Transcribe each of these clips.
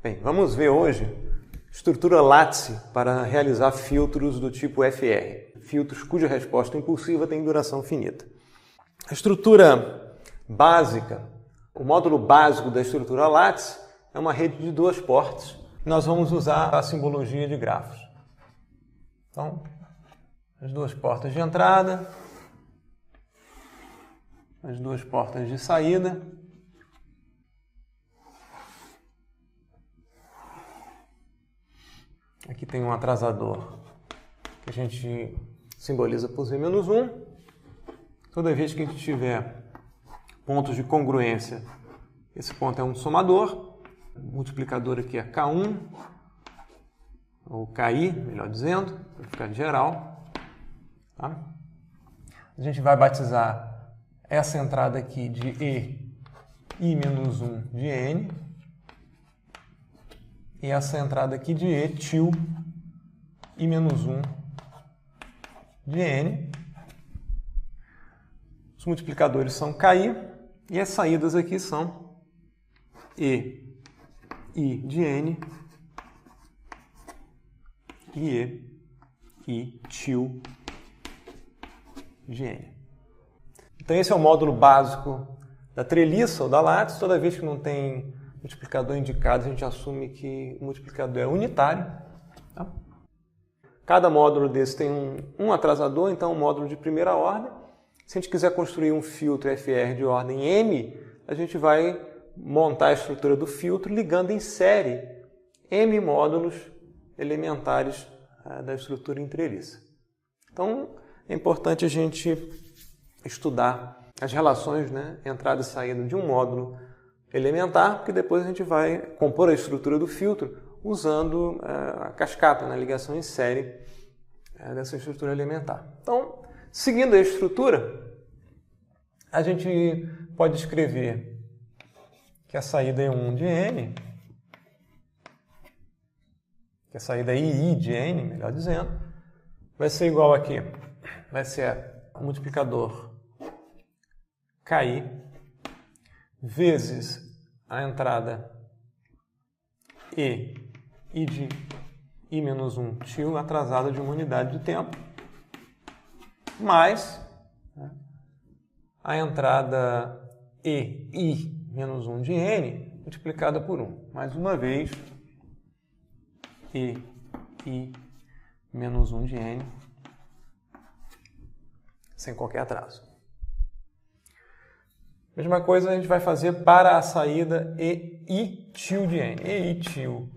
Bem, vamos ver hoje estrutura lattice para realizar filtros do tipo FR, filtros cuja resposta impulsiva tem duração finita. A estrutura básica, o módulo básico da estrutura lattice é uma rede de duas portas. Nós vamos usar a simbologia de grafos. Então, as duas portas de entrada, as duas portas de saída. Aqui tem um atrasador que a gente simboliza por Z-1. Toda vez que a gente tiver pontos de congruência, esse ponto é um somador. O multiplicador aqui é K1, ou KI, melhor dizendo, para ficar de geral. Tá? A gente vai batizar essa entrada aqui de I-1 de N. E essa entrada aqui de E, til, I-1 de N. Os multiplicadores são KI e as saídas aqui são E, I de N e E, I, til de N. Então esse é o módulo básico da treliça ou da lattice. Toda vez que não tem multiplicador indicado, a gente assume que o multiplicador é unitário. Tá? Cada módulo desse tem um atrasador, então um módulo de primeira ordem. Se a gente quiser construir um filtro FR de ordem M, a gente vai montar a estrutura do filtro ligando em série M módulos elementares da estrutura em treliça. Então é importante a gente estudar as relações, né, entrada e saída de um módulo elementar, porque depois a gente vai compor a estrutura do filtro usando a cascata, a ligação em série dessa estrutura elementar. Então, seguindo a estrutura, a gente pode escrever que a saída é 1 de N, que a saída é II de N, melhor dizendo, vai ser igual aqui, vai ser o multiplicador KI vezes a entrada I de I-1 til atrasada de uma unidade de tempo, mais a entrada I-1 de N multiplicada por 1. Mais uma vez, I-1 de N sem qualquer atraso. Mesma coisa a gente vai fazer para a saída EI til de N. EI til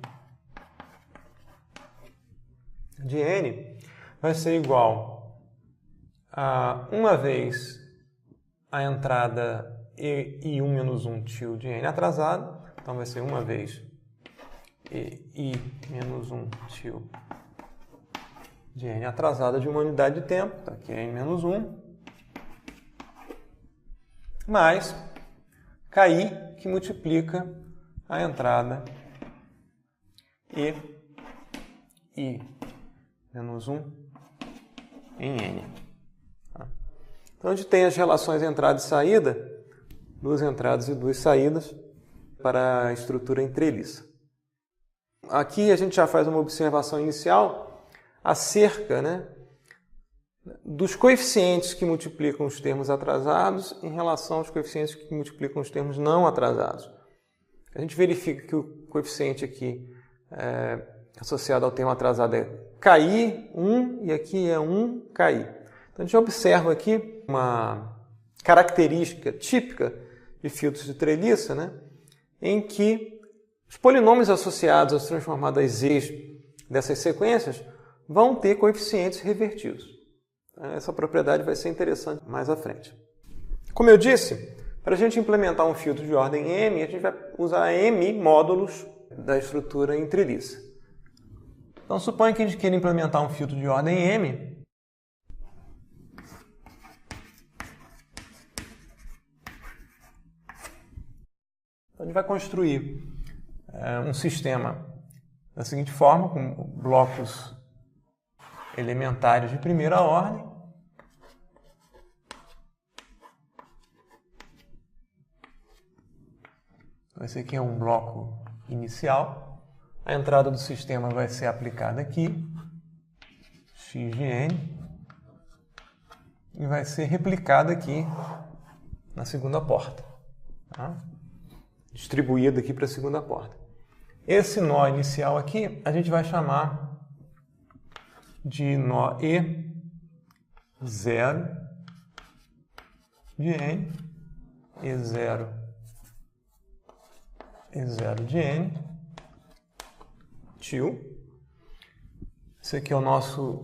de N vai ser igual a uma vez a entrada EI1-1 til de N atrasado. Então vai ser uma vez EI-1 til de N atrasada de uma unidade de tempo. Tá aqui é N-1. Mais KI, que multiplica a entrada I-1 em N. Então, a gente tem as relações entrada e saída, duas entradas e duas saídas, para a estrutura em treliça. Aqui a gente já faz uma observação inicial acerca, né, dos coeficientes que multiplicam os termos atrasados em relação aos coeficientes que multiplicam os termos não atrasados. A gente verifica que o coeficiente aqui associado ao termo atrasado é KI, 1, e aqui é 1 KI. Então a gente observa aqui uma característica típica de filtros de treliça, né, em que os polinômios associados às transformadas Z dessas sequências vão ter coeficientes revertidos. Essa propriedade vai ser interessante mais à frente. Como eu disse, para a gente implementar um filtro de ordem M, a gente vai usar M módulos da estrutura em treliça. Então, suponha que a gente queira implementar um filtro de ordem M. Então, a gente vai construir um sistema da seguinte forma, com blocos elementares de primeira ordem. Esse aqui é um bloco inicial. A entrada do sistema vai ser aplicada aqui, x de n, e vai ser replicada aqui na segunda porta. Tá? Distribuída aqui para a segunda porta. Esse nó inicial aqui a gente vai chamar de nó E0 de n, E0 de n, til. Esse aqui é o nosso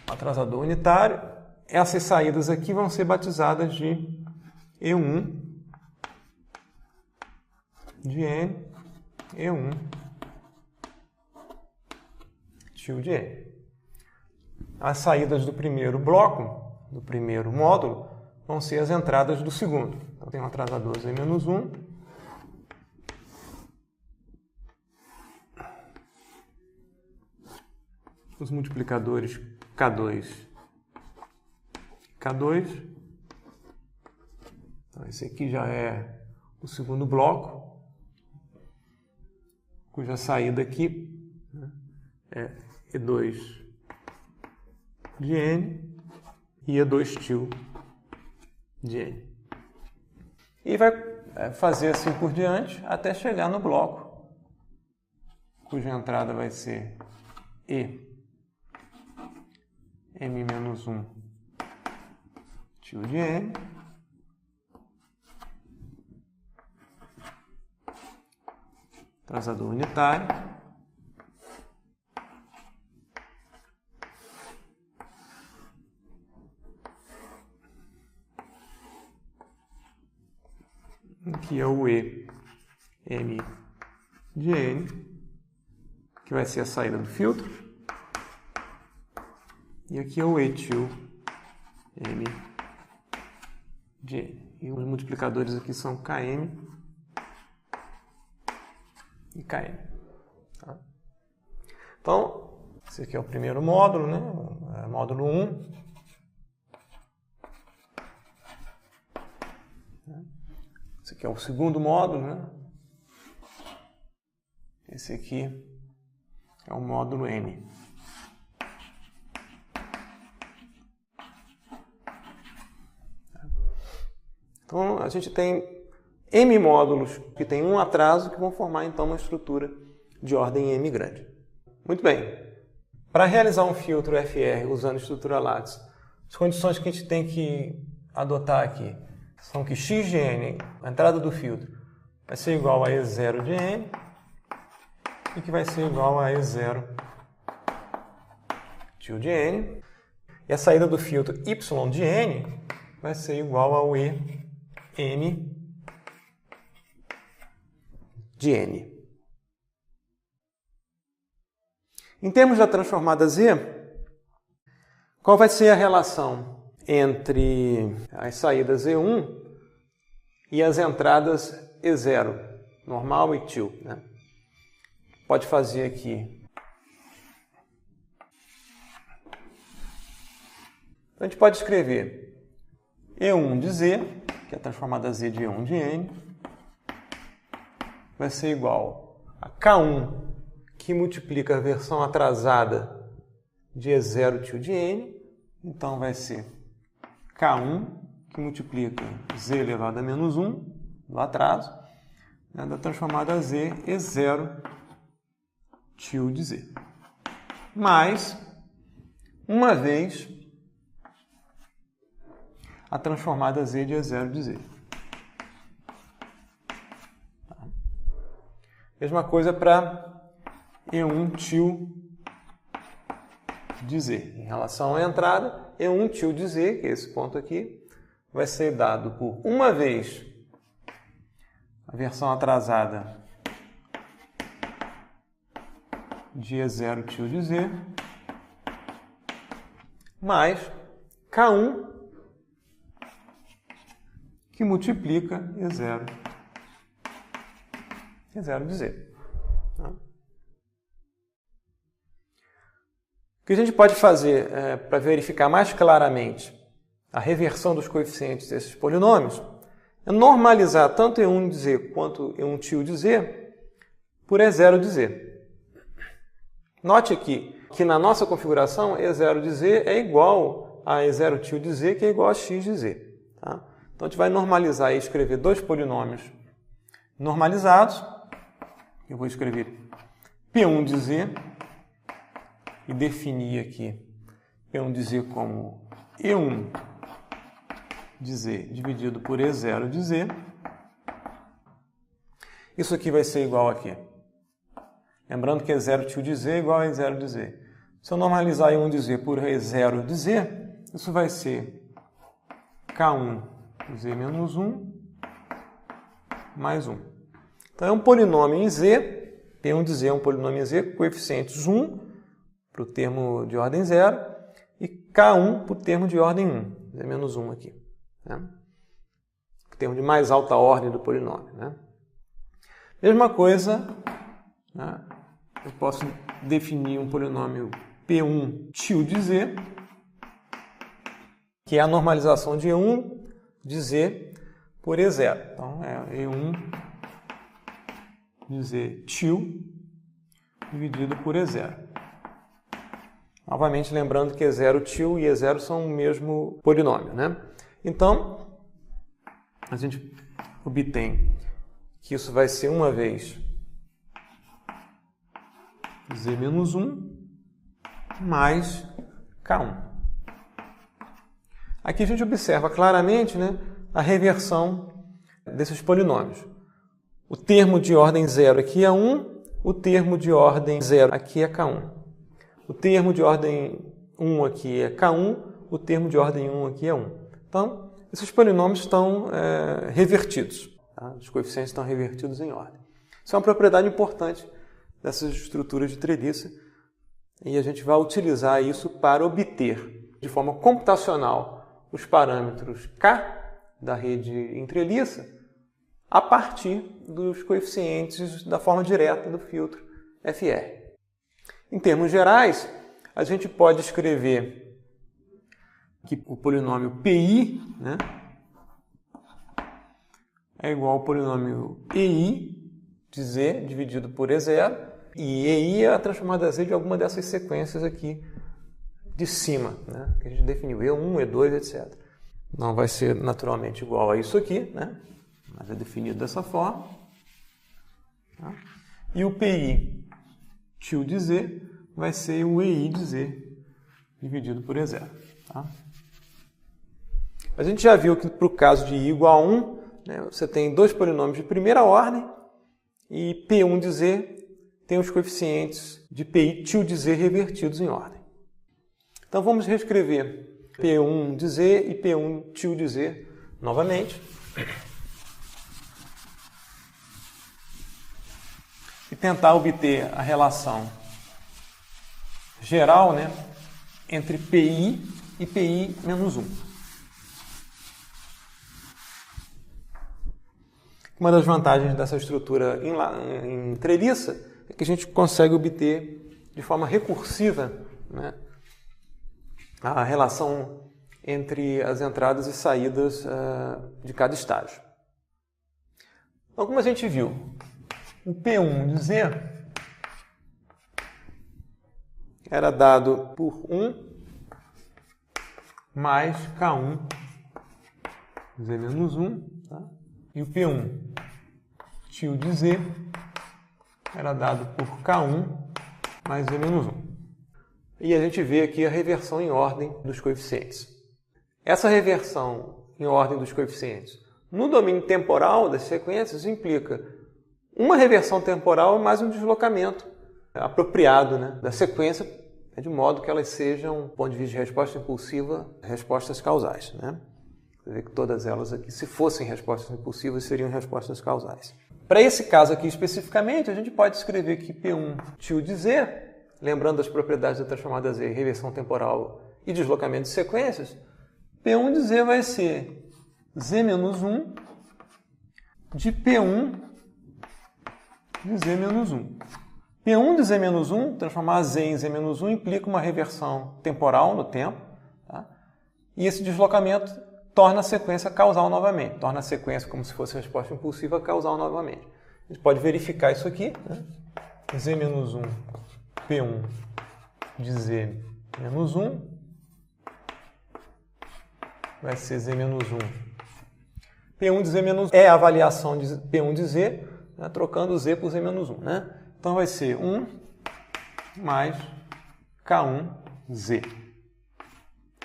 atrasador unitário. Essas saídas aqui vão ser batizadas de E1 de n, E1 til de n. As saídas do primeiro bloco, do primeiro módulo, vão ser as entradas do segundo. Então, tem um atrasador Z-1. Os multiplicadores K2, K2. Então, esse aqui já é o segundo bloco, cuja saída aqui é E2 de n e E2 til de n. E vai fazer assim por diante até chegar no bloco, cuja entrada vai ser M-1 til de n, atrasador unitário, aqui é o E-M de n, que vai ser a saída do filtro, e aqui é o E-til M de n. E os multiplicadores aqui são Km e Km. Tá? Então, esse aqui é o primeiro módulo, né? Módulo 1. Esse aqui é o segundo módulo, né? Esse aqui é o módulo N. Então, a gente tem M módulos que tem um atraso que vão formar, então, uma estrutura de ordem M grande. Muito bem. Para realizar um filtro FR usando estrutura lattice, as condições que a gente tem que adotar aqui são que x de n, a entrada do filtro, vai ser igual a E0 de n e que vai ser igual a E0 til de n. E a saída do filtro y de n vai ser igual ao E-M de n. Em termos da transformada Z, qual vai ser a relação entre as saídas E1 e as entradas E0, normal e til, né? Pode fazer aqui. Então, a gente pode escrever E1 de Z, que é a transformada Z de E1 de n, vai ser igual a K1, que multiplica a versão atrasada de E0 til de n, então vai ser K1, que multiplica Z elevado a menos 1, do atraso, né, da transformada Z, E0 til de Z. Mais, uma vez, a transformada Z de E0 de Z. Mesma coisa para E1 til de Z. Em relação à entrada, E1 til de Z, que é esse ponto aqui, vai ser dado por uma vez a versão atrasada de E0 til de Z, mais K1, que multiplica E0 de Z. Tá? O que a gente pode fazer para verificar mais claramente a reversão dos coeficientes desses polinômios é normalizar tanto E1 de Z quanto E1 til de Z por E0 de Z. Note aqui que na nossa configuração E0 de Z é igual a E0 tio de Z, que é igual a x de Z. Tá? Então a gente vai normalizar e escrever dois polinômios normalizados. Eu vou escrever P1 de Z e definir aqui P1 de Z como E1 de Z dividido por E0 de Z. Isso aqui vai ser igual aqui. Lembrando que E0 tio de Z é igual a E0 de Z. Se eu normalizar E1 de Z por E0 de Z, isso vai ser K1 de Z menos 1 mais 1. Então é um polinômio em Z, P1 de Z é um polinômio em Z, coeficientes 1 para o termo de ordem 0 e K1 para o termo de ordem 1, Z menos 1 aqui. Né? O termo de mais alta ordem do polinômio. Né? Mesma coisa, né? Eu posso definir um polinômio P1 tio de Z, que é a normalização de E1 de Z por E0. Então, é E1 de Z tio dividido por E0. Novamente, lembrando que E0 tio e E0 são o mesmo polinômio. Né? Então, a gente obtém que isso vai ser uma vez Z menos 1 mais K1. Aqui a gente observa claramente, né, a reversão desses polinômios. O termo de ordem 0 aqui é 1, o termo de ordem 0 aqui é K1. O termo de ordem 1 aqui é K1, o termo de ordem 1 aqui é 1. Então, esses polinômios estão revertidos. Tá? Os coeficientes estão revertidos em ordem. Isso é uma propriedade importante dessas estruturas de treliça e a gente vai utilizar isso para obter de forma computacional os parâmetros K da rede em treliça a partir dos coeficientes da forma direta do filtro FR. Em termos gerais, a gente pode escrever que o polinômio PI, né, é igual ao polinômio EI de Z dividido por E0, e EI é a transformada Z de alguma dessas sequências aqui de cima, né, que a gente definiu, E1, E2, etc. Não vai ser naturalmente igual a isso aqui, né, mas é definido dessa forma. Tá? E o PI tio de Z vai ser o EI de Z dividido por E0. Tá? A gente já viu que para o caso de I igual a 1, né, você tem dois polinômios de primeira ordem e P1 de Z tem os coeficientes de PI tio de Z revertidos em ordem. Então vamos reescrever P1 de Z e P1 tio de Z novamente. E tentar obter a relação geral, né, entre PI e PI menos 1. Uma das vantagens dessa estrutura em treliça é que a gente consegue obter de forma recursiva, né, a relação entre as entradas e saídas de cada estágio. Então, como a gente viu, o P1 de Z era dado por 1 mais K1 Z menos 1, tá? E o P1 tio de Z era dado por K1 mais Z menos 1. E a gente vê aqui a reversão em ordem dos coeficientes. Essa reversão em ordem dos coeficientes no domínio temporal das sequências implica uma reversão temporal mais um deslocamento apropriado, né, da sequência, de modo que elas sejam, do ponto de vista de resposta impulsiva, respostas causais. Né? Você vê que todas elas aqui, se fossem respostas impulsivas, seriam respostas causais. Para esse caso aqui especificamente, a gente pode escrever que P1 tio de Z, lembrando as propriedades da transformada Z, reversão temporal e deslocamento de sequências, P1 de Z vai ser Z menos 1 de P1 de Z menos 1. P1 de Z menos 1, transformar Z em Z menos 1, implica uma reversão temporal no tempo. Tá? E esse deslocamento torna a sequência causal novamente. Torna a sequência como se fosse resposta impulsiva causal novamente. A gente pode verificar isso aqui. Né? Z menos 1 P1 de Z menos 1 vai ser Z menos 1. P1 de Z menos 1 é a avaliação de P1 de Z, né, trocando Z por Z menos 1. Né? Então vai ser 1 mais K1Z,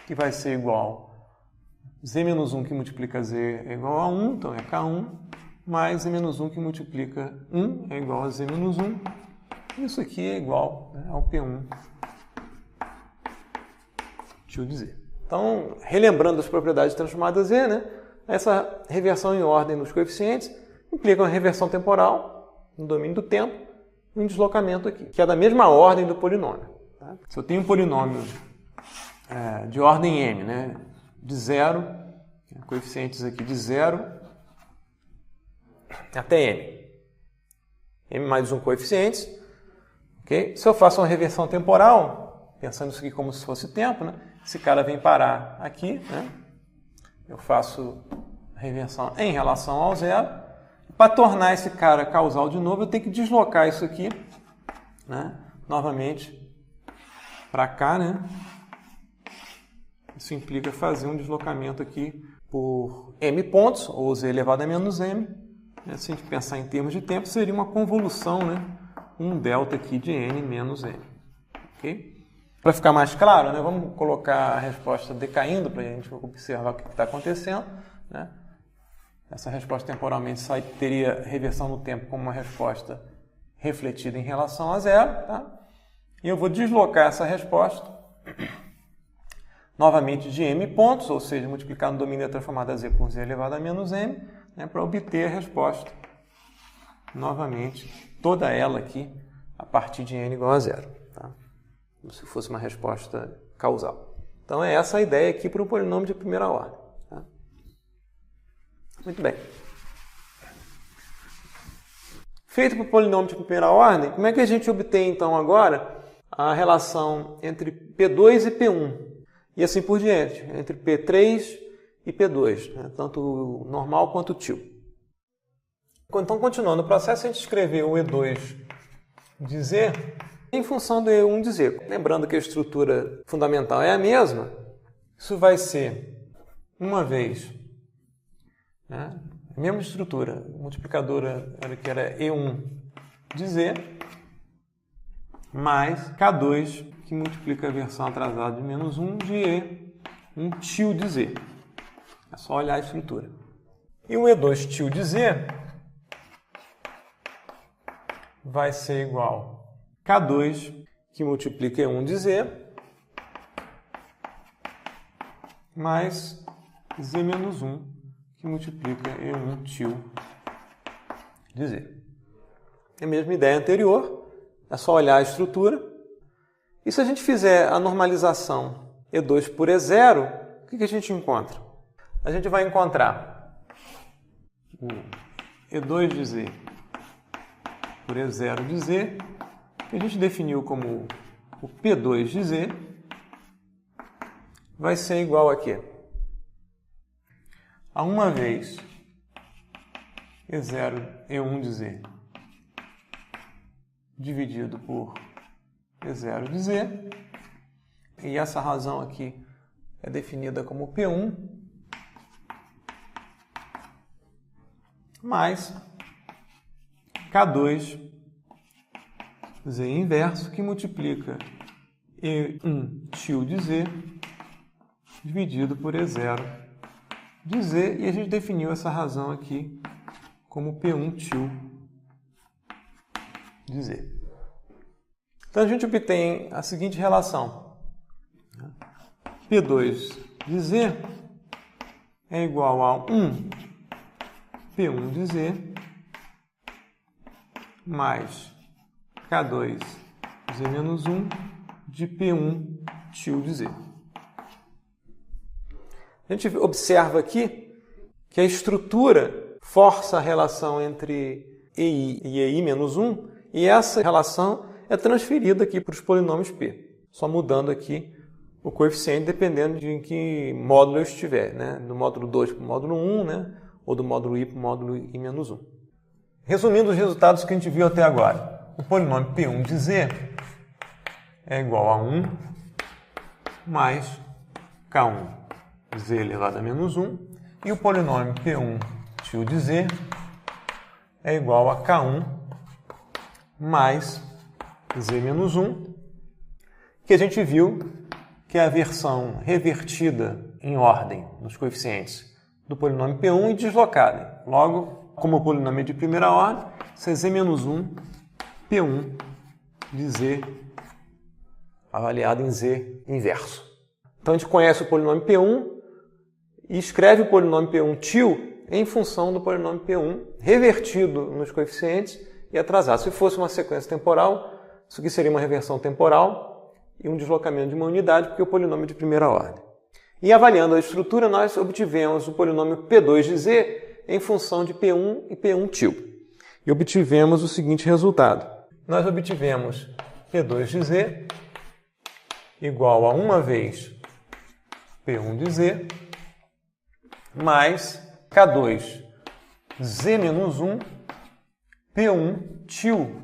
que vai ser igual a Z menos 1 que multiplica Z é igual a 1, então é K1, mais Z menos 1 que multiplica 1 é igual a Z menos 1. Isso aqui é igual, né, ao P1 tio de Z. Então, relembrando as propriedades transformadas Z, né, essa reversão em ordem dos coeficientes implica uma reversão temporal no domínio do tempo e um deslocamento aqui, que é da mesma ordem do polinômio. Tá? Se eu tenho um polinômio de ordem m, né, de 0, coeficientes aqui de 0 até m mais um coeficientes, okay? Se eu faço uma reversão temporal, pensando isso aqui como se fosse tempo, né, esse cara vem parar aqui, né, eu faço reversão em relação ao zero. Para tornar esse cara causal de novo, eu tenho que deslocar isso aqui, né, novamente para cá, né? Isso implica fazer um deslocamento aqui por m pontos, ou z elevado a menos m. Se a gente pensar em termos de tempo, seria uma convolução, né? Um delta aqui de n menos m. Okay? Para ficar mais claro, né, vamos colocar a resposta decaindo para a gente observar o que está acontecendo. Né? Essa resposta temporalmente teria reversão no tempo como uma resposta refletida em relação a zero. Tá? E eu vou deslocar essa resposta novamente de m pontos, ou seja, multiplicar no domínio da transformada z por z elevado a menos m, né, para obter a resposta novamente, toda ela aqui, a partir de n igual a zero. Tá? Como se fosse uma resposta causal. Então é essa a ideia aqui para o polinômio de primeira ordem. Tá? Muito bem. Feito para o polinômio de primeira ordem, como é que a gente obtém então agora a relação entre P2 e P1? E assim por diante, entre P3 e P2, né? Tanto o normal quanto o tio. Então, continuando o processo, a gente escreveu o E2 de Z em função do E1 de Z. Lembrando que a estrutura fundamental é a mesma, isso vai ser uma vez, né? A mesma estrutura, multiplicadora que era E1 de Z, mais K2, que multiplica a versão atrasada de menos 1 de E1 tio de Z. É só olhar a estrutura. E o E2 tio de Z vai ser igual a K2, que multiplica E1 de Z, mais Z menos 1, que multiplica E1 tio de Z. É a mesma ideia anterior, é só olhar a estrutura. E se a gente fizer a normalização E2 por E0, o que a gente encontra? A gente vai encontrar o E2 de Z por E0 de Z, que a gente definiu como o P2 de Z, vai ser igual a quê? A uma vez E0, E1 de Z, dividido por E0 de Z, e essa razão aqui é definida como P1, mais K2 Z inverso, que multiplica E1 tio de Z, dividido por E0 de Z, e a gente definiu essa razão aqui como P1 tio de Z. Então a gente obtém a seguinte relação. P2 de Z é igual a 1 P1 de Z mais K2 Z menos 1 de P1 tio de Z. A gente observa aqui que a estrutura força a relação entre EI e EI menos 1, e essa relação é transferida aqui para os polinômios P, só mudando aqui o coeficiente dependendo de em que módulo eu estiver, né? Do módulo 2 para o módulo 1, né? Ou do módulo I para o módulo I menos 1. Resumindo os resultados que a gente viu até agora, o polinômio P1 de Z é igual a 1 mais K1 z elevado a menos 1, e o polinômio P1 tilde z é igual a K1 mais z menos 1, que a gente viu que é a versão revertida em ordem nos coeficientes do polinômio P1 e deslocada. Logo, como o polinômio é de primeira ordem, isso é z menos 1 P1 de z avaliado em z inverso. Então a gente conhece o polinômio P1 e escreve o polinômio P1 til em função do polinômio P1 revertido nos coeficientes e atrasado. Se fosse uma sequência temporal, isso aqui seria uma reversão temporal e um deslocamento de uma unidade, porque o polinômio é de primeira ordem. E avaliando a estrutura, nós obtivemos o polinômio P2 de z em função de P1 e P1 til. E obtivemos o seguinte resultado. Nós obtivemos P2 de z igual a 1 vez P1 de z mais K2 z menos 1 P1 til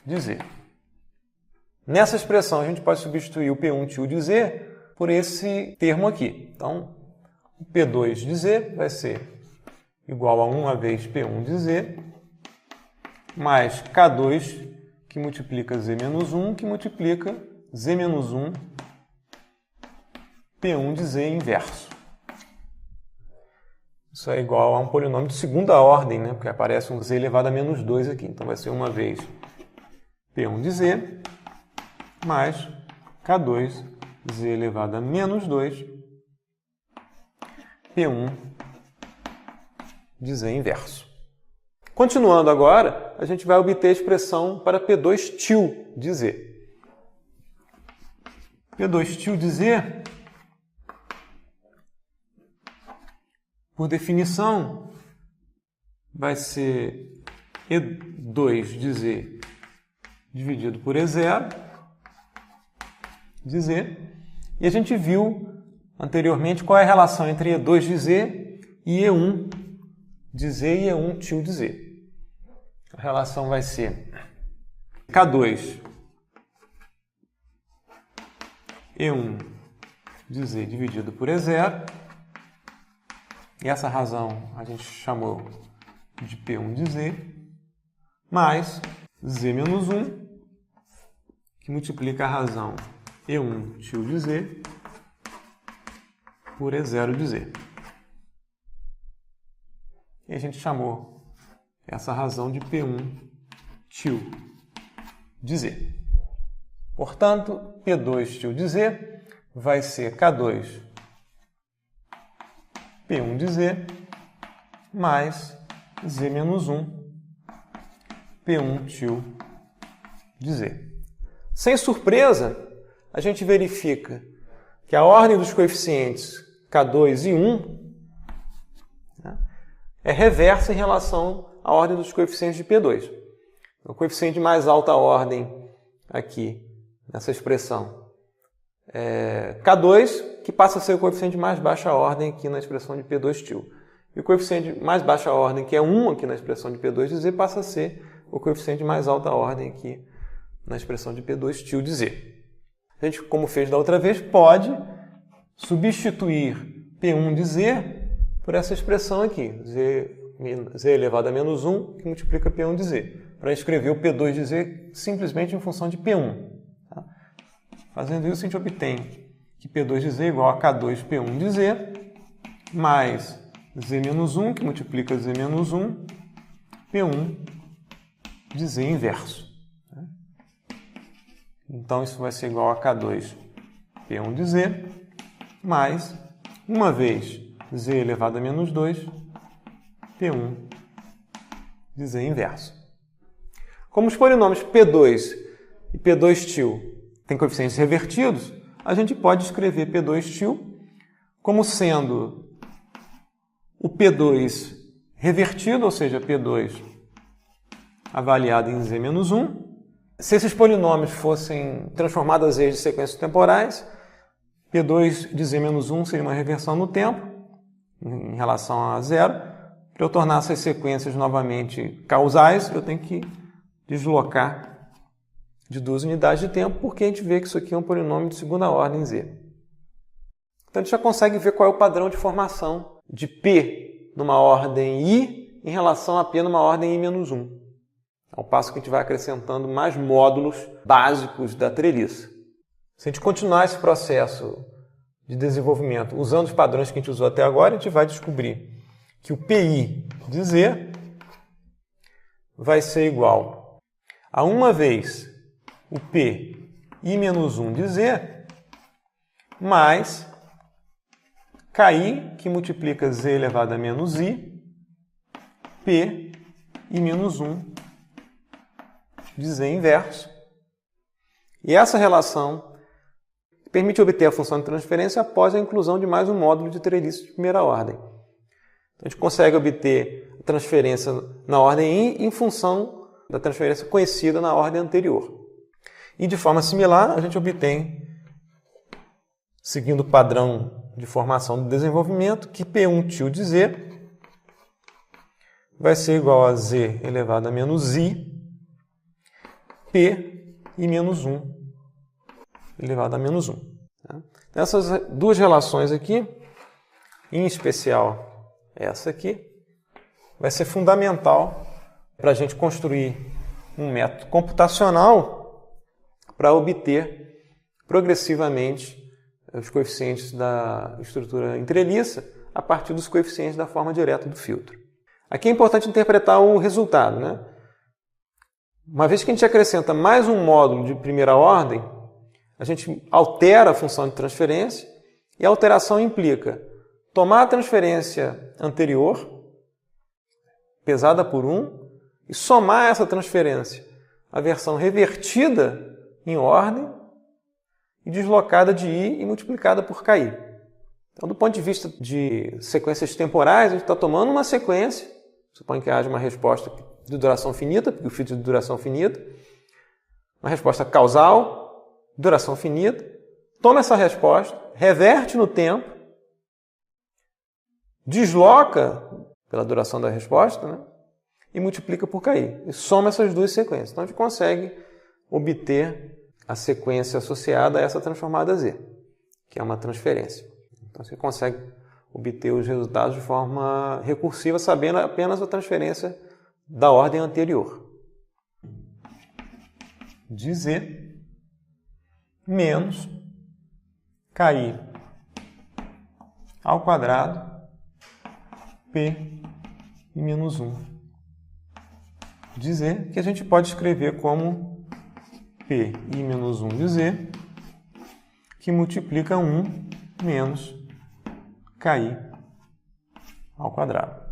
de z. Nessa expressão, a gente pode substituir o P1 til de z por esse termo aqui. Então, o P2 de z vai ser igual a 1 vez P1 de z mais K2, que multiplica z menos 1, que multiplica z menos 1 P1 de z inverso. Isso é igual a um polinômio de segunda ordem, né? Porque aparece um z elevado a menos 2 aqui. Então, vai ser 1 vez P1 de z mais K2 z elevado a menos 2 P1 de z inverso. Continuando agora, a gente vai obter a expressão para P2 til de z. P2 til de z, por definição, vai ser E2 de z dividido por E0 de z. E a gente viu anteriormente qual é a relação entre E2 de z e E1 de z e E1 til de z. A relação vai ser K2 E1 de z dividido por E0. E essa razão a gente chamou de P1 de z, mais z menos 1, que multiplica a razão E1 til de z por E0 de z. E a gente chamou essa razão de P1 til de z. Portanto, P2 til de z vai ser K2 P1 de z mais z menos 1 P1 til de z. Sem surpresa, a gente verifica que a ordem dos coeficientes K2 e 1 é reversa em relação à ordem dos coeficientes de P2. O coeficiente de mais alta ordem aqui, nessa expressão, é K2, que passa a ser o coeficiente de mais baixa ordem aqui na expressão de P2 til. E o coeficiente de mais baixa ordem, que é 1 aqui na expressão de P2 de z, passa a ser o coeficiente de mais alta ordem aqui na expressão de P2 til de z. A gente, como fez da outra vez, pode substituir P1 de z por essa expressão aqui, z elevado a menos 1, que multiplica P1 de z, para escrever o P2 de z simplesmente em função de P1. Tá? Fazendo isso, a gente obtém que P2 de z é igual a K2 P1 de z, mais z menos 1, que multiplica z menos 1, P1 de z inverso. Então, isso vai ser igual a K2 P1 de z, mais, uma vez, z elevado a menos 2, P1 de z inverso. Como os polinômios P2 e P2 til têm coeficientes revertidos, a gente pode escrever P2 til como sendo o P2 revertido, ou seja, P2 avaliado em z menos 1. Se esses polinômios fossem transformados às vezes de sequências temporais, P2 de z menos 1 seria uma reversão no tempo, em relação a zero. Para eu tornar essas sequências novamente causais, eu tenho que deslocar de 2 unidades de tempo, porque a gente vê que isso aqui é um polinômio de segunda ordem Z. Então a gente já consegue ver qual é o padrão de formação de P numa ordem I em relação a P numa ordem I-1. Ao passo que a gente vai acrescentando mais módulos básicos da treliça. Se a gente continuar esse processo de desenvolvimento usando os padrões que a gente usou até agora, a gente vai descobrir que o PI de Z vai ser igual a uma vez o P I-1 de Z mais KI, que multiplica Z elevado a menos I, P I-1 de Z inverso. E essa relação permite obter a função de transferência após a inclusão de mais um módulo de treliça de primeira ordem. Então, a gente consegue obter a transferência na ordem I em função da transferência conhecida na ordem anterior. E de forma similar, a gente obtém, seguindo o padrão de formação do desenvolvimento, que P1 tilde de Z vai ser igual a Z elevado a menos I, P I-1 elevado a menos 1. Essas duas relações aqui, em especial essa aqui, vai ser fundamental para a gente construir um método computacional para obter progressivamente os coeficientes da estrutura em treliça a partir dos coeficientes da forma direta do filtro. Aqui é importante interpretar o resultado, né? Uma vez que a gente acrescenta mais um módulo de primeira ordem, a gente altera a função de transferência e a alteração implica tomar a transferência anterior, pesada por 1, e somar essa transferência à versão revertida em ordem e deslocada de I e multiplicada por KI. Então, do ponto de vista de sequências temporais, a gente está tomando uma sequência, suponho que haja uma resposta de duração finita, porque o filtro de duração finita, uma resposta causal, duração finita, toma essa resposta, reverte no tempo, desloca pela duração da resposta, né, e multiplica por KI. E soma essas duas sequências. Então a gente consegue obter a sequência associada a essa transformada Z, que é uma transferência. Então você consegue obter os resultados de forma recursiva, sabendo apenas a transferência da ordem anterior. De Z menos KI ao quadrado P e menos 1. Dizer que a gente pode escrever como P e menos 1 de Z, que multiplica 1 menos KI ao quadrado.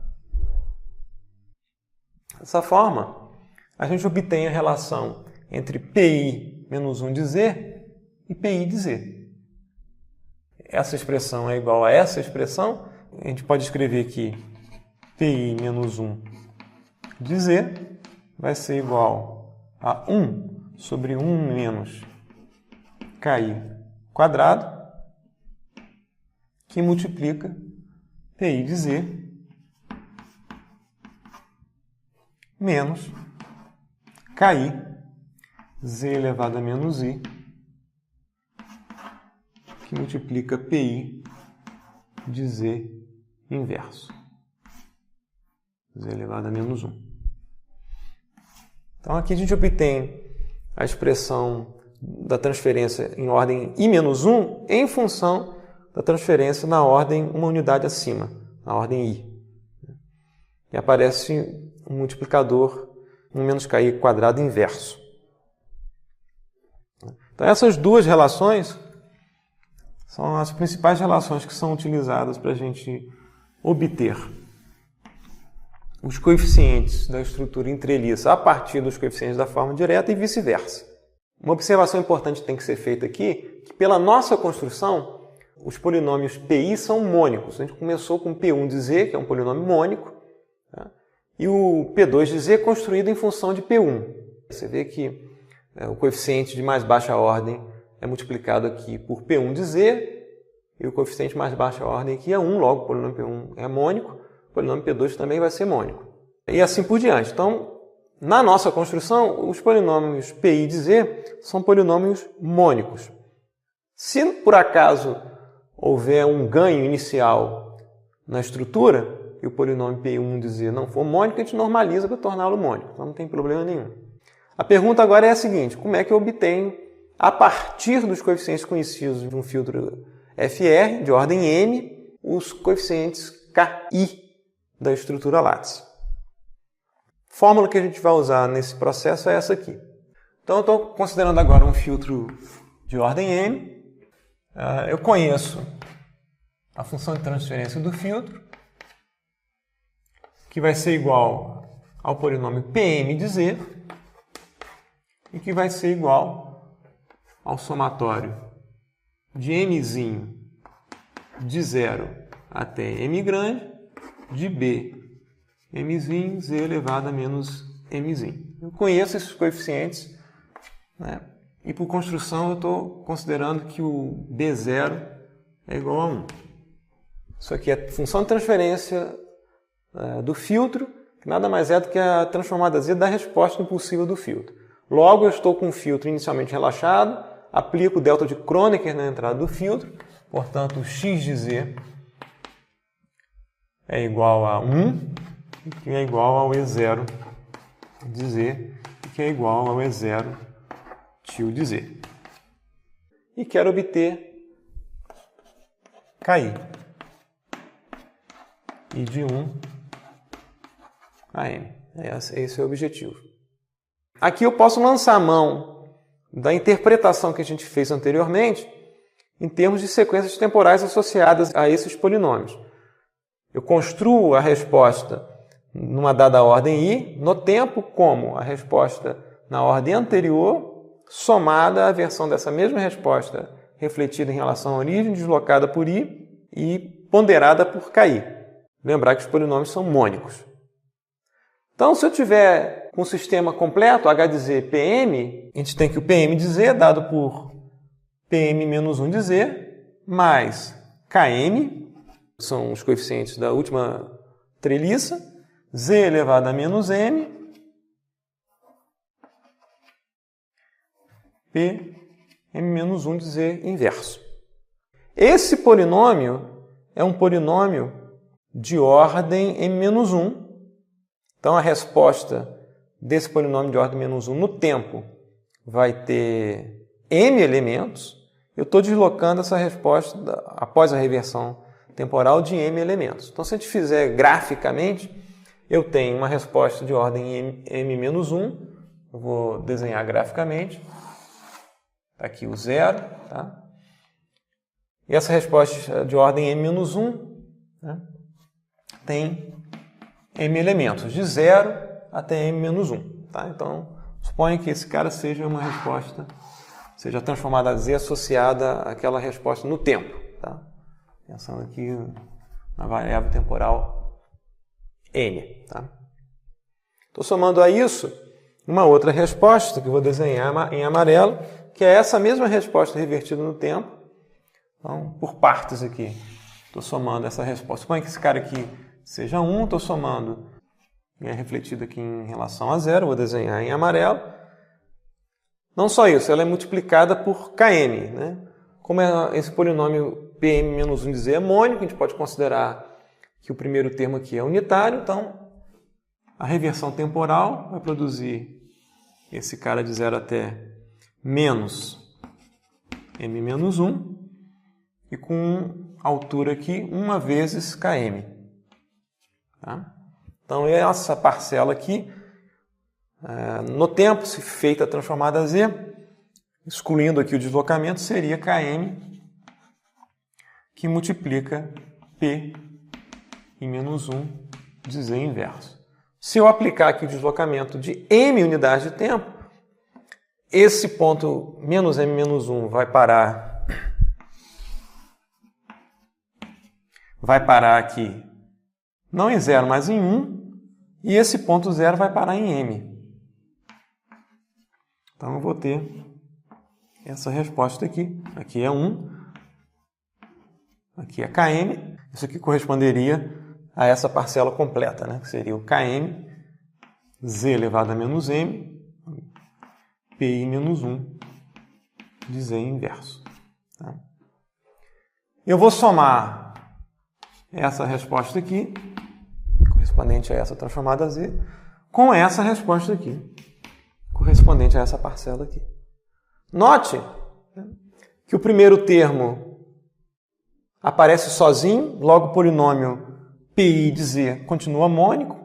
Dessa forma, a gente obtém a relação entre PI menos 1 de Z e PI de Z. Essa expressão é igual a essa expressão. A gente pode escrever que PI menos 1 de Z vai ser igual a 1 sobre 1 menos KI quadrado, que multiplica PI de Z menos KI, Z elevado a menos I, que multiplica PI de Z inverso. Z elevado a menos 1. Então aqui a gente obtém a expressão da transferência em ordem I-1 em função da transferência na ordem uma unidade acima, na ordem I. E aparece um multiplicador 1 menos KI quadrado inverso. Então essas duas relações são as principais relações que são utilizadas para a gente obter os coeficientes da estrutura em treliça a partir dos coeficientes da forma direta e vice-versa. Uma observação importante que tem que ser feita aqui, que pela nossa construção, os polinômios PI são mônicos. A gente começou com P1 de Z, que é um polinômio mônico, tá? E o P2 de Z construído em função de P1. Você vê que o coeficiente de mais baixa ordem é multiplicado aqui por P1 de Z, e o coeficiente de mais baixa ordem aqui é 1, logo o polinômio P1 é mônico, o polinômio P2 também vai ser mônico. E assim por diante. Então, Na nossa construção, os polinômios π de z são polinômios mônicos. Se por acaso houver um ganho inicial na estrutura e o polinômio π1 de z não for mônico, a gente normaliza para torná-lo mônico, então não tem problema nenhum. A pergunta agora é a seguinte: como é que eu obtenho, a partir dos coeficientes conhecidos de um filtro FR de ordem M, os coeficientes KI da estrutura látice? A fórmula que a gente vai usar nesse processo é essa aqui. Então, eu estou considerando agora um filtro de ordem M. Eu conheço a função de transferência do filtro, que vai ser igual ao polinômio Pm de z, e que vai ser igual ao somatório de mzinho de 0 até m grande, de b mzinho z elevado a menos mzinho. Eu conheço esses coeficientes, né? E por construção eu estou considerando que o b0 é igual a 1. Isso aqui é a função de transferência do filtro, que nada mais é do que a transformada z da resposta impulsiva do filtro. Logo, eu estou com o filtro inicialmente relaxado, aplico o delta de Kronecker na entrada do filtro, portanto, o x de z é igual a 1, que é igual ao E0 de z, que é igual ao E0 tio de z. E quero obter KI. I de 1 a m. Esse é o objetivo. Aqui eu posso lançar a mão da interpretação que a gente fez anteriormente em termos de sequências temporais associadas a esses polinômios. Eu construo a resposta numa dada ordem i no tempo como a resposta na ordem anterior somada à versão dessa mesma resposta refletida em relação à origem, deslocada por i e ponderada por KI. Lembrar que os polinômios são mônicos. Então, se eu tiver um sistema completo, h de z pm, a gente tem que o pm de z é dado por pm menos 1 de z, mais km, são os coeficientes da última treliça, z elevado a menos m, p m menos 1 de z inverso. Esse polinômio é um polinômio de ordem m menos 1. Então, a resposta desse polinômio de ordem menos 1 no tempo vai ter m elementos. Eu estou deslocando essa resposta após a reversão temporal de m elementos. Então, se a gente fizer graficamente, eu tenho uma resposta de ordem m menos 1. Eu vou desenhar graficamente. Está aqui o 0. Tá? E essa resposta de ordem m menos 1, né, tem m elementos, de 0 até m menos 1. Tá? Então, suponha que esse cara seja uma resposta, seja a transformada z associada àquela resposta no tempo. Tá? Pensando aqui na variável temporal n. Tá? Estou somando a isso uma outra resposta, que eu vou desenhar em amarelo, que é essa mesma resposta revertida no tempo. Então, por partes aqui, estou somando essa resposta. Suponha que esse cara aqui seja 1, estou somando, é refletido aqui em relação a 0, vou desenhar em amarelo. Não só isso, ela é multiplicada por km. Né? Como esse polinômio pm menos 1 de z é mônico, a gente pode considerar que o primeiro termo aqui é unitário, então a reversão temporal vai produzir esse cara de 0 até menos m menos 1, e com altura aqui 1 vezes km. Tá? Então, essa parcela aqui, no tempo, se feita a transformada z, excluindo aqui o deslocamento, seria km, que multiplica p em menos 1 de z inverso. Se eu aplicar aqui o deslocamento de m unidades de tempo, esse ponto menos m menos 1 vai parar aqui, não em 0, mas em 1, e esse ponto 0 vai parar em m. Então, eu vou ter essa resposta aqui. Aqui é 1, aqui é km. Isso aqui corresponderia a essa parcela completa, né? Que seria o km z elevado a menos m, pi menos 1 de z inverso. Tá? Eu vou somar essa resposta aqui, correspondente a essa transformada z, com essa resposta aqui, correspondente a essa parcela aqui. Note que o primeiro termo aparece sozinho, logo o polinômio pi de z continua mônico,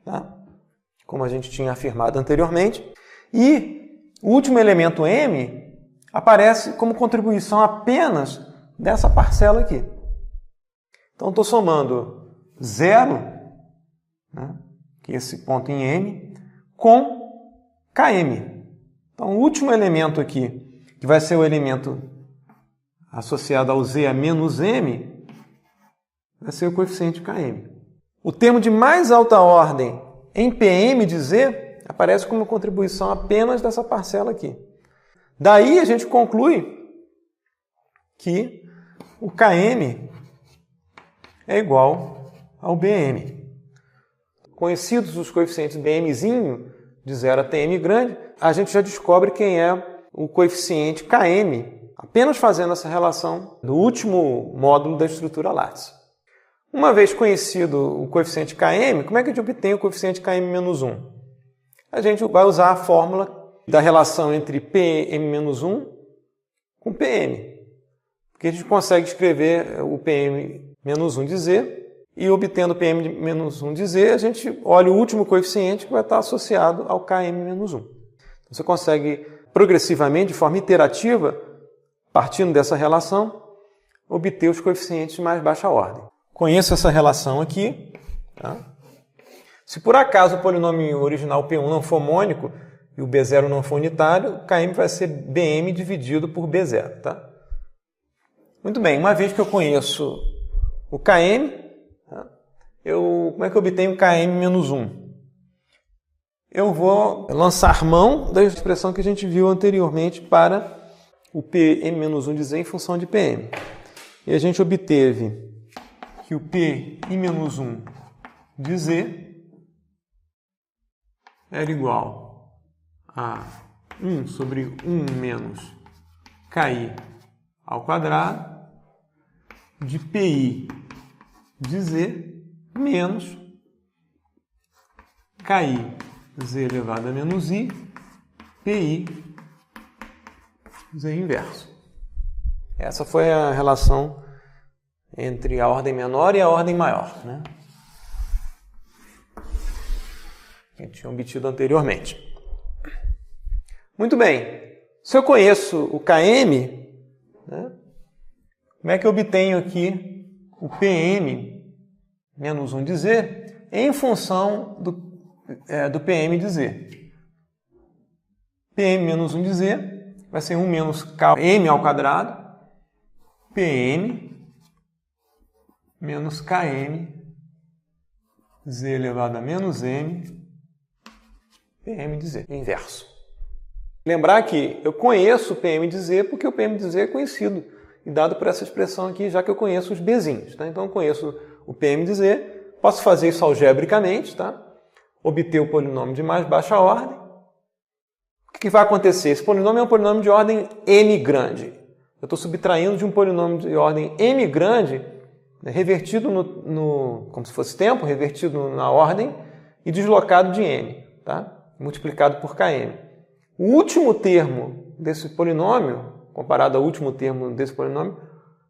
tá? Como a gente tinha afirmado anteriormente, e o último elemento m aparece como contribuição apenas dessa parcela aqui. Então, estou somando 0, né, que é esse ponto em m, com km. Então, o último elemento aqui, que vai ser o elemento associado ao z a menos m, vai ser o coeficiente km. O termo de mais alta ordem em pm de z aparece como contribuição apenas dessa parcela aqui. Daí a gente conclui que o km é igual ao bm. Conhecidos os coeficientes bmzinho de 0 até m grande, a gente já descobre quem é o coeficiente km, apenas fazendo essa relação do último módulo da estrutura látice. Uma vez conhecido o coeficiente km, como é que a gente obtém o coeficiente km-1? A gente vai usar a fórmula da relação entre Pm-1 com Pm. Porque a gente consegue escrever o Pm-1 de Z e obtendo Pm-1 de Z, a gente olha o último coeficiente que vai estar associado ao Km-1. Então, você consegue progressivamente, de forma iterativa, partindo dessa relação, obter os coeficientes de mais baixa ordem. Conheço essa relação aqui. Tá? Se por acaso o polinômio original P1 não for mônico e o B0 não for unitário, o Km vai ser Bm dividido por B0. Tá? Muito bem, uma vez que eu conheço o Km, tá? Como é que eu obtenho o Km-1? Eu vou lançar mão da expressão que a gente viu anteriormente para o Pm-1 de Z em função de Pm. E a gente obteve que o Pi-1 de Z era igual a 1 sobre 1 menos Ki ao quadrado de Pi de Z menos Ki Z elevado a menos I Pi Z inverso. Essa foi a relação entre a ordem menor e a ordem maior, né? Que eu tinha obtido anteriormente. Muito bem. Se eu conheço o Km, né, como é que eu obtenho aqui o Pm menos 1 de Z em função do Pm de Z? Pm menos 1 de Z vai ser 1 menos Km ao quadrado, Pm menos Km, Z elevado a menos M, Pm de Z, inverso. Lembrar que eu conheço o Pm de Z porque o Pm de Z é conhecido, e dado por essa expressão aqui, já que eu conheço os Bzinhos. Tá? Então eu conheço o Pm de Z, posso fazer isso algebricamente, tá? Obter o polinômio de mais baixa ordem. O que vai acontecer? Esse polinômio é um polinômio de ordem m grande. Eu estou subtraindo de um polinômio de ordem m grande, revertido como se fosse tempo, revertido na ordem e deslocado de m, tá? Multiplicado por km. O último termo desse polinômio, comparado ao último termo desse polinômio,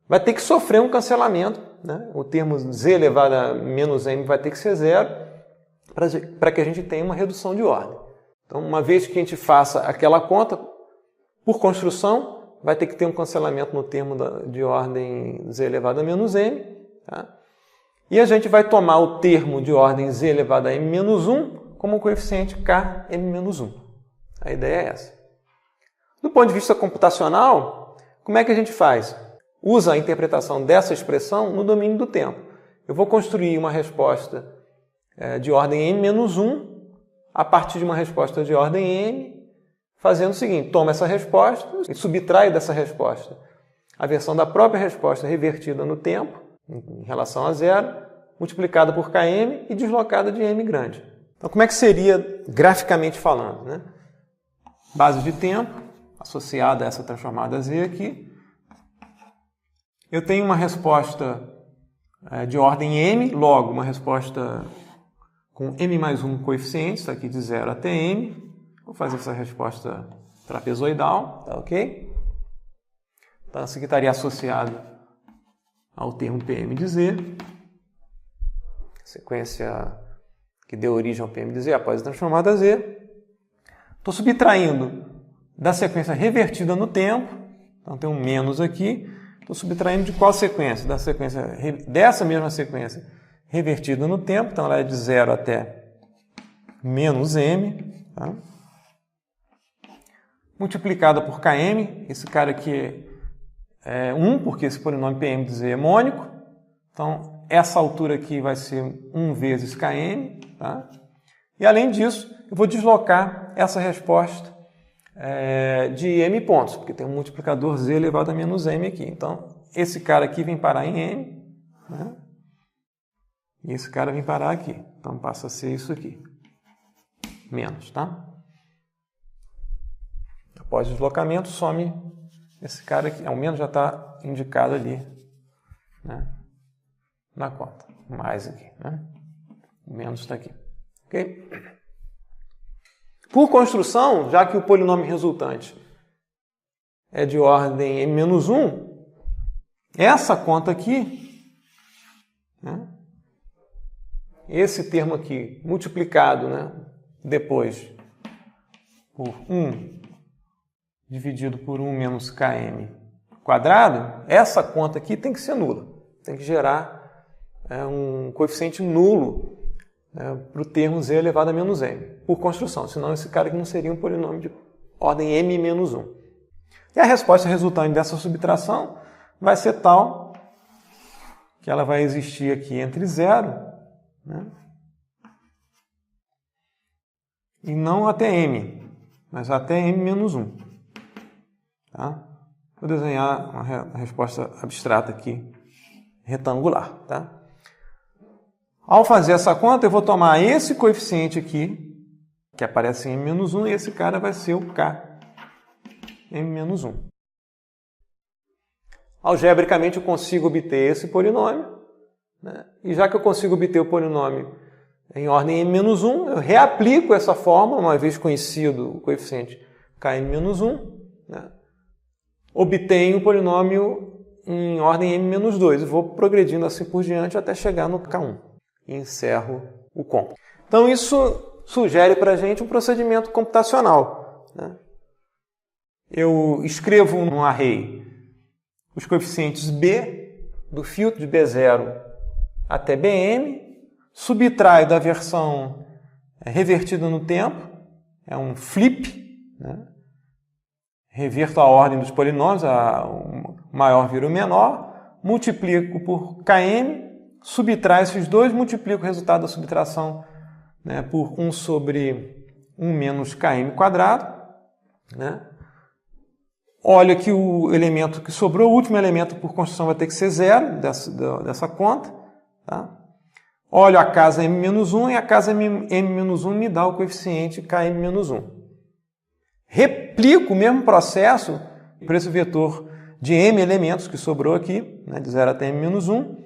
vai ter que sofrer um cancelamento, né? O termo z elevado a menos m vai ter que ser zero para que a gente tenha uma redução de ordem. Então, uma vez que a gente faça aquela conta, por construção, vai ter que ter um cancelamento no termo de ordem z elevado a menos m. Tá? E a gente vai tomar o termo de ordem z elevado a m-1 como coeficiente km-1. A ideia é essa. Do ponto de vista computacional, como é que a gente faz? Usa a interpretação dessa expressão no domínio do tempo. Eu vou construir uma resposta de ordem m-1 a partir de uma resposta de ordem m, fazendo o seguinte: toma essa resposta e subtrai dessa resposta a versão da própria resposta revertida no tempo, em relação a zero, multiplicada por km e deslocada de m grande. Então, como é que seria graficamente falando, né? Base de tempo associada a essa transformada Z aqui. Eu tenho uma resposta de ordem m, logo uma resposta com m mais 1 coeficientes, aqui de 0 até m. Vou fazer essa resposta trapezoidal, tá ok? Então, isso aqui estaria associado ao termo PM de Z. Sequência que deu origem ao PM de Z após a transformada Z. Estou subtraindo da sequência revertida no tempo. Então, tem um menos aqui. Estou subtraindo de qual sequência? Dessa mesma sequência revertida no tempo. Então, ela é de 0 até menos m. Tá? Multiplicada por km. Esse cara aqui é 1, porque esse polinômio PM de Z é mônico. Então, essa altura aqui vai ser 1 vezes km. Tá? E, além disso, eu vou deslocar essa resposta de m pontos, porque tem um multiplicador z elevado a menos m aqui. Então, esse cara aqui vem parar em m, né? E esse cara vem parar aqui. Então, passa a ser isso aqui. Menos, tá? Após o deslocamento, some esse cara aqui. O menos já está indicado ali, né? Na conta. Mais aqui, né? O menos está aqui. Ok? Por construção, já que o polinômio resultante é de ordem m-1, essa conta aqui, né? Esse termo aqui, multiplicado, né? Depois por 1 dividido por 1 menos km quadrado, essa conta aqui tem que ser nula. Tem que gerar um coeficiente nulo para o termo z elevado a menos m, por construção. Senão esse cara aqui não seria um polinômio de ordem m menos 1. E a resposta resultante dessa subtração vai ser tal que ela vai existir aqui entre 0, né? E não até m, mas até m menos 1. Tá? Vou desenhar uma resposta abstrata aqui, retangular. Tá? Ao fazer essa conta, eu vou tomar esse coeficiente aqui, que aparece em m-1, e esse cara vai ser o k, m-1. Algebricamente, eu consigo obter esse polinômio, né? E já que eu consigo obter o polinômio em ordem m-1, eu reaplico essa fórmula, uma vez conhecido o coeficiente km-1, né? Obtenho o polinômio em ordem m-2 e vou progredindo assim por diante até chegar no k1. E encerro o cómputo. Então, isso sugere para a gente um procedimento computacional, né? Eu escrevo num array os coeficientes b, do filtro de b0 até bm, subtraio da versão revertida no tempo, é um flip, né? Reverto a ordem dos polinômios, o maior vira o menor, multiplico por km, subtraio esses dois, multiplico o resultado da subtração, né, por 1 sobre 1 menos km quadrado, né? Olho aqui o elemento que sobrou, o último elemento por construção vai ter que ser 0 dessa conta. Tá? Olho a casa m-1 e a casa m-1 me dá o coeficiente km-1. Replico o mesmo processo para esse vetor de m elementos que sobrou aqui, né, de 0 até m-1,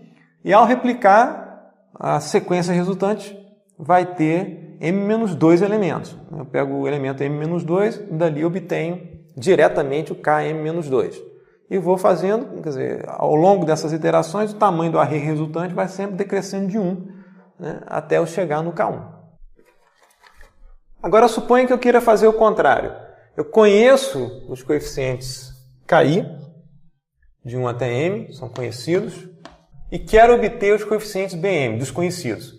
e ao replicar, a sequência resultante vai ter m-2 elementos. Eu pego o elemento m-2 e dali obtenho diretamente o km-2. E vou fazendo, quer dizer, ao longo dessas iterações, o tamanho do array resultante vai sempre decrescendo de 1, né, até eu chegar no k1. Agora, suponha que eu queira fazer o contrário. Eu conheço os coeficientes KI, de 1 até m, são conhecidos, e quero obter os coeficientes BM, desconhecidos.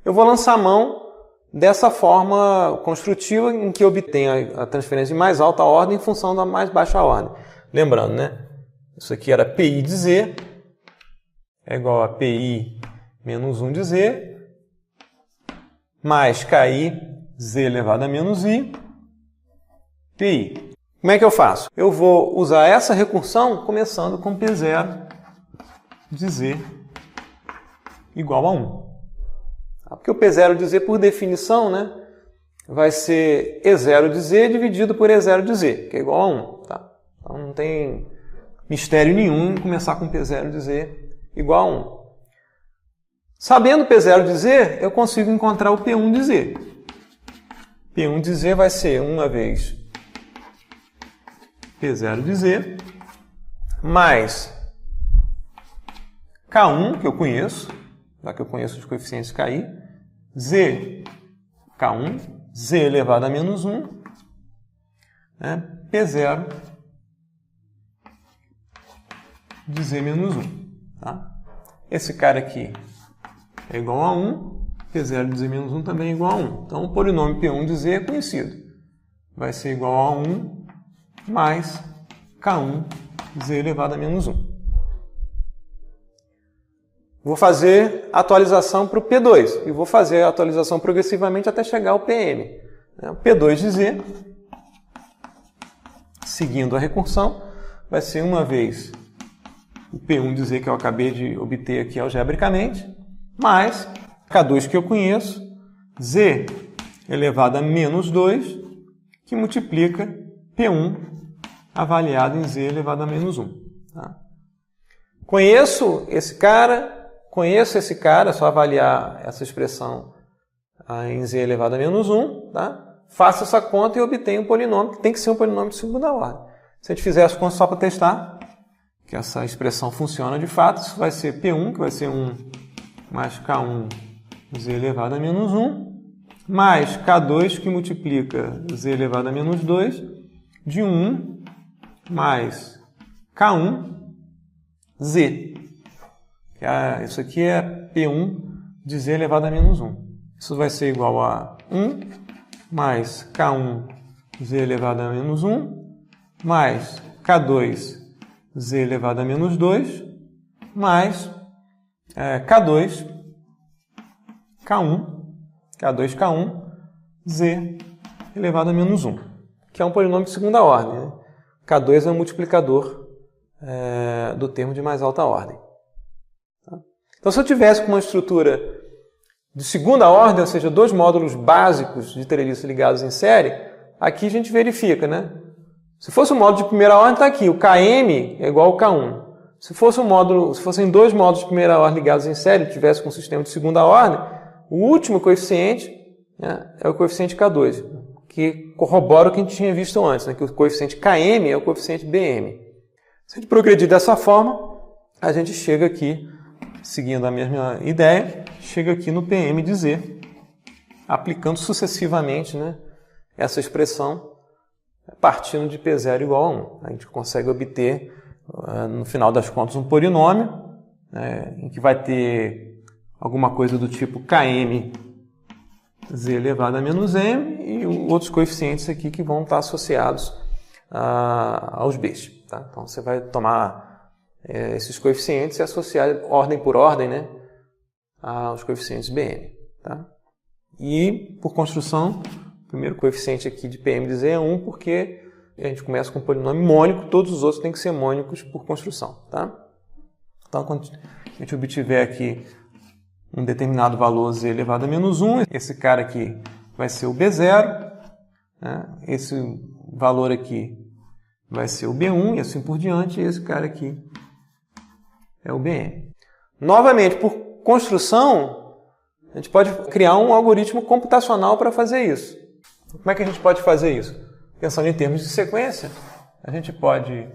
Eu vou lançar a mão dessa forma construtiva em que eu obtenho a transferência de mais alta ordem em função da mais baixa ordem. Lembrando, né? Isso aqui era PI de Z, é igual a PI menos 1 de Z, mais KI Z elevado a menos I, PI. Como é que eu faço? Eu vou usar essa recursão começando com P0 de Z igual a 1. Porque o P0 de Z, por definição, né, vai ser E0 de Z dividido por E0 de Z, que é igual a 1. Tá? Então não tem mistério nenhum em começar com P0 de Z igual a 1. Sabendo P0 de Z, eu consigo encontrar o P1 de Z. P1 de Z vai ser, uma vez, P0 de Z, mais K1, que eu conheço, já que eu conheço os coeficientes KI, Z, K1, Z elevado a menos 1, né, P0 de Z menos 1. Tá? Esse cara aqui é igual a 1, P0 de Z menos 1 também é igual a 1. Então, o polinômio P1 de Z é conhecido. Vai ser igual a 1 mais K1 Z elevado a menos 1. Vou fazer a atualização para o P2 e vou fazer a atualização progressivamente até chegar ao PM. O P2 de Z, seguindo a recursão, vai ser uma vez o P1 de Z que eu acabei de obter aqui algebricamente, mais K2 que eu conheço, Z elevado a menos 2, que multiplica P1 avaliado em Z elevado a menos 1. Tá? Conheço esse cara, é só avaliar essa expressão em Z elevado a menos 1, tá? Faço essa conta e obtenho um polinômio, que tem que ser um polinômio de segunda ordem. Se a gente fizer as contas só para testar que essa expressão funciona de fato, isso vai ser P1, que vai ser 1 mais K1 Z elevado a menos 1, mais K2, que multiplica Z elevado a menos 2, de 1 mais K1 Z. Isso aqui é P1 de Z elevado a menos 1. Isso vai ser igual a 1 mais K1 Z elevado a menos 1, mais K2 Z elevado a menos 2, mais K2 K1 Z elevado a menos 1, que é um polinômio de segunda ordem. Né? K2 é um multiplicador do termo de mais alta ordem. Tá? Então, se eu tivesse com uma estrutura de segunda ordem, ou seja, dois módulos básicos de treliço ligados em série, aqui a gente verifica, né? Se fosse um módulo de primeira ordem, está aqui, o Km é igual ao K1. Se fossem dois módulos de primeira ordem ligados em série, tivesse com um sistema de segunda ordem, o último coeficiente, né, é o coeficiente K2, que corrobora o que a gente tinha visto antes, né, que o coeficiente Km é o coeficiente Bm. Se a gente progredir dessa forma, a gente chega aqui, seguindo a mesma ideia, chega aqui no PM de Z, aplicando sucessivamente, né, essa expressão, partindo de P0 igual a 1. A gente consegue obter, no final das contas, um polinômio, em que vai ter alguma coisa do tipo Km Z elevado a menos M e outros coeficientes aqui que vão estar associados aos B's. Tá? Então você vai tomar esses coeficientes e associar ordem por ordem, né, aos coeficientes Bm. Tá? E, por construção, o primeiro coeficiente aqui de PM de Z é 1, porque a gente começa com um polinômio mônico, todos os outros têm que ser mônicos por construção. Tá? Então, quando a gente obtiver aqui um determinado valor Z elevado a menos 1, esse cara aqui vai ser o B0, né? Esse valor aqui vai ser o B1 e assim por diante, e esse cara aqui é o Bm. Novamente, por construção, a gente pode criar um algoritmo computacional para fazer isso. Como é que a gente pode fazer isso? Pensando em termos de sequência, a gente pode...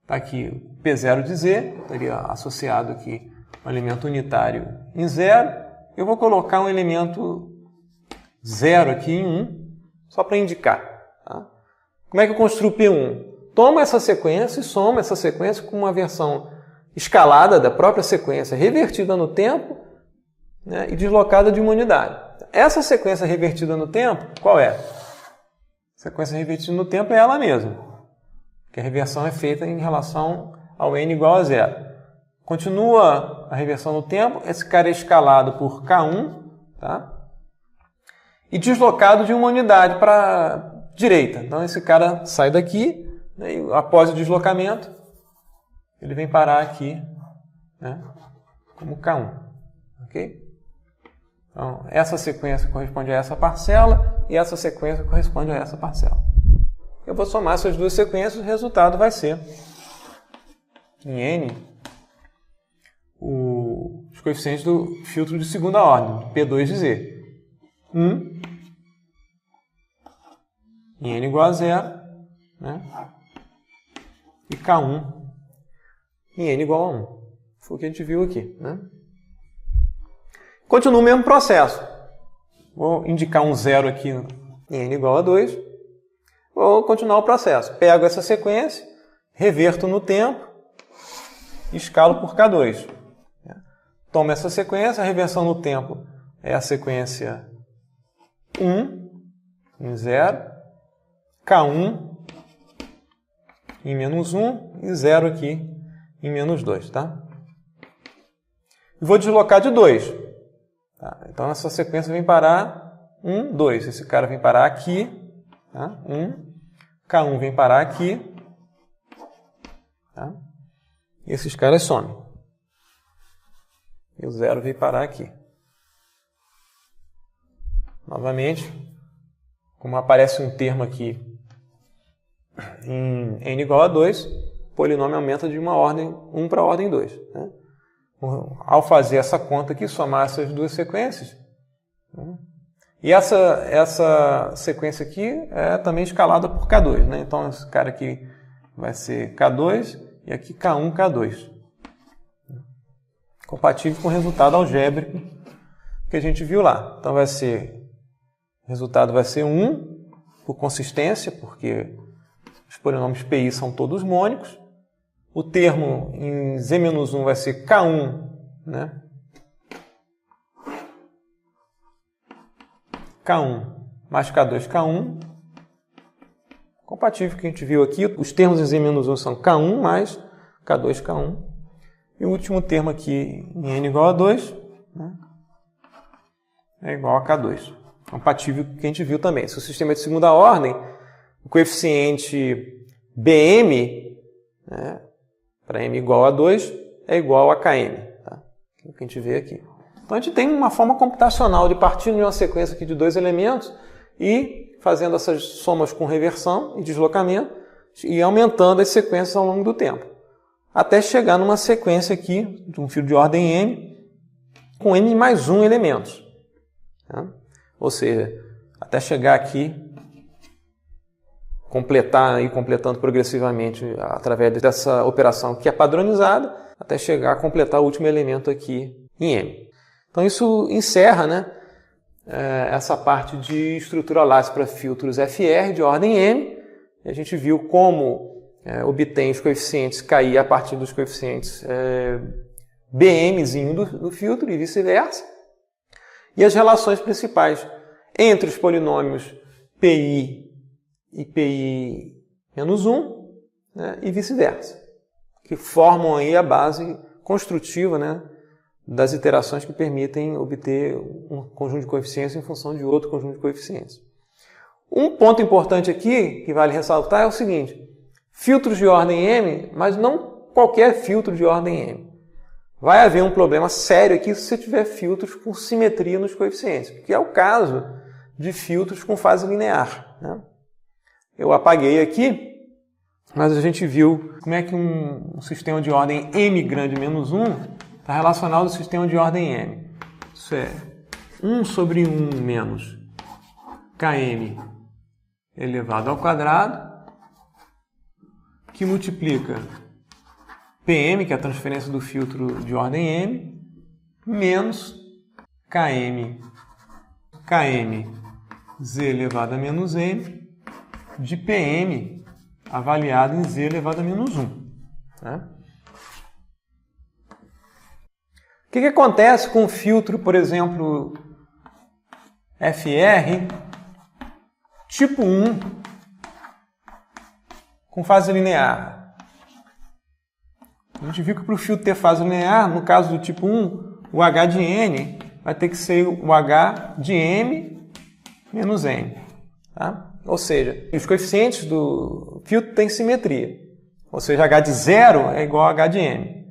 Tá aqui o P0 de Z, estaria associado aqui um elemento unitário em 0. Eu vou colocar um elemento 0 aqui em 1, só para indicar. Tá? Como é que eu construo P1? Toma essa sequência e soma essa sequência com uma versão escalada da própria sequência, revertida no tempo, né, e deslocada de uma unidade. Essa sequência revertida no tempo, qual é? A sequência revertida no tempo é ela mesma, que a reversão é feita em relação ao n igual a 0. Continua a reversão no tempo, esse cara é escalado por K1, tá? E deslocado de uma unidade para a direita. Então esse cara sai daqui, né, e após o deslocamento, ele vem parar aqui, né, como K1. Okay? Então, essa sequência corresponde a essa parcela e essa sequência corresponde a essa parcela. Eu vou somar essas duas sequências, o resultado vai ser, em N, os coeficientes do filtro de segunda ordem, P2 de Z. 1 em N igual a 0, né? E K1 em N igual a 1. Foi o que a gente viu aqui, né? Continua o mesmo processo. Vou indicar um 0 aqui em N igual a 2. Vou continuar o processo. Pego essa sequência, reverto no tempo, escalo por K2. Tomo essa sequência, a reversão no tempo é a sequência 1 em 0, K1 em menos 1 e 0 aqui em menos 2, tá? E vou deslocar de 2. Tá? Então, essa sequência vem parar 1, 2. Esse cara vem parar aqui, tá? 1, K1 vem parar aqui, tá? E esses caras somem. E o 0 vem parar aqui. Novamente, como aparece um termo aqui em N igual a 2, o polinômio aumenta de uma ordem 1 para a ordem 2. Né? Ao fazer essa conta aqui, somar essas duas sequências, né? E essa sequência aqui é também escalada por K2. Né? Então, esse cara aqui vai ser K2 e aqui K1, K2. Compatível com o resultado algébrico que a gente viu lá. Então, o resultado vai ser 1 por consistência, porque os polinômios PI são todos mônicos. O termo em Z-1 vai ser K1, né? K1 mais K2, K1. Compatível com o que a gente viu aqui. Os termos em Z-1 são K1 mais K2, K1. E o último termo aqui em N igual a 2, né? É igual a K2. Compatível com o que a gente viu também. Se o sistema é de segunda ordem, o coeficiente BM, né, para M igual a 2, é igual a KM. Tá? É o que a gente vê aqui. Então, a gente tem uma forma computacional de partir de uma sequência aqui de dois elementos e fazendo essas somas com reversão e deslocamento e aumentando as sequências ao longo do tempo. Até chegar numa sequência aqui de um fio de ordem M com M mais 1 elementos. Tá? Ou seja, até chegar aqui, completando progressivamente através dessa operação que é padronizada, até chegar a completar o último elemento aqui em M. Então isso encerra, né, essa parte de estrutura látice para filtros FR de ordem M. E a gente viu como obtém os coeficientes KI a partir dos coeficientes BMzinho do filtro e vice-versa. E as relações principais entre os polinômios PI e PI-1, né, e vice-versa, que formam aí a base construtiva, né, das iterações que permitem obter um conjunto de coeficientes em função de outro conjunto de coeficientes. Um ponto importante aqui, que vale ressaltar, é o seguinte: filtros de ordem M, mas não qualquer filtro de ordem M. Vai haver um problema sério aqui se você tiver filtros com simetria nos coeficientes, que é o caso de filtros com fase linear. Né? Eu apaguei aqui, mas a gente viu como é que um sistema de ordem M grande menos 1 está relacionado ao sistema de ordem M. Isso é 1 sobre 1 menos Km elevado ao quadrado, que multiplica PM, que é a transferência do filtro de ordem M, menos Km Z elevado a menos M, de PM avaliado em Z elevado a menos 1. Né? O que acontece com o filtro, por exemplo, FR, tipo 1, com fase linear? A gente viu que para o filtro ter fase linear, no caso do tipo 1, o H de N vai ter que ser o H de M menos N. Tá? Ou seja, os coeficientes do filtro têm simetria. Ou seja, H de 0 é igual a H de M.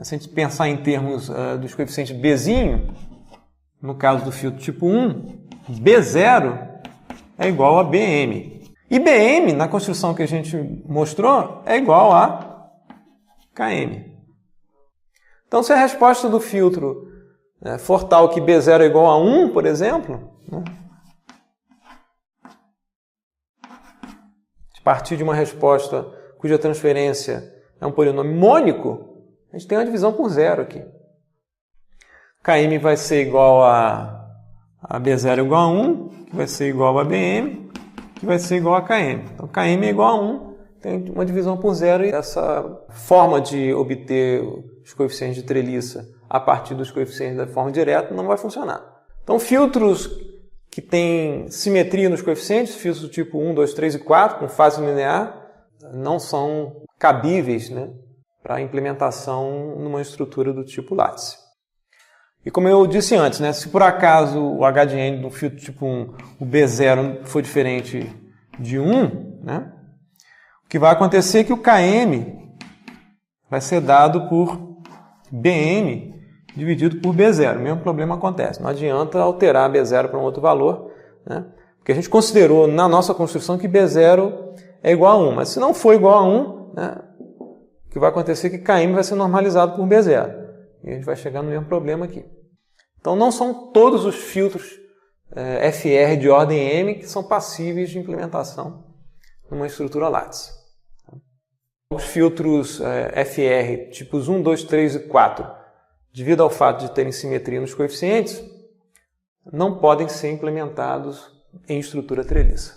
Se a gente pensar em termos dos coeficientes Bzinho, no caso do filtro tipo 1, B0 é igual a BM. E BM, na construção que a gente mostrou, é igual a KM. Então, se a resposta do filtro for tal que B0 é igual a 1, por exemplo, né, a partir de uma resposta cuja transferência é um polinômio mônico, a gente tem uma divisão por zero aqui. KM vai ser igual a B0 igual a 1, que vai ser igual a BM, que vai ser igual a KM. Então, KM é igual a 1, tem uma divisão por zero, e essa forma de obter os coeficientes de treliça a partir dos coeficientes da forma direta não vai funcionar. Então, filtros que têm simetria nos coeficientes, filtros do tipo 1, 2, 3 e 4, com fase linear, não são cabíveis, né, para implementação numa estrutura do tipo lattice. E como eu disse antes, né, se por acaso o H de N do filtro tipo 1, o B0 for diferente de 1, né, o que vai acontecer é que o KM vai ser dado por BM dividido por B0. O mesmo problema acontece. Não adianta alterar B0 para um outro valor, né, porque a gente considerou na nossa construção que B0 é igual a 1. Mas se não for igual a 1, né, o que vai acontecer é que KM vai ser normalizado por B0. E a gente vai chegar no mesmo problema aqui. Então, não são todos os filtros FR de ordem M que são passíveis de implementação numa estrutura lattice. Os filtros FR tipos 1, 2, 3 e 4, devido ao fato de terem simetria nos coeficientes, não podem ser implementados em estrutura treliça.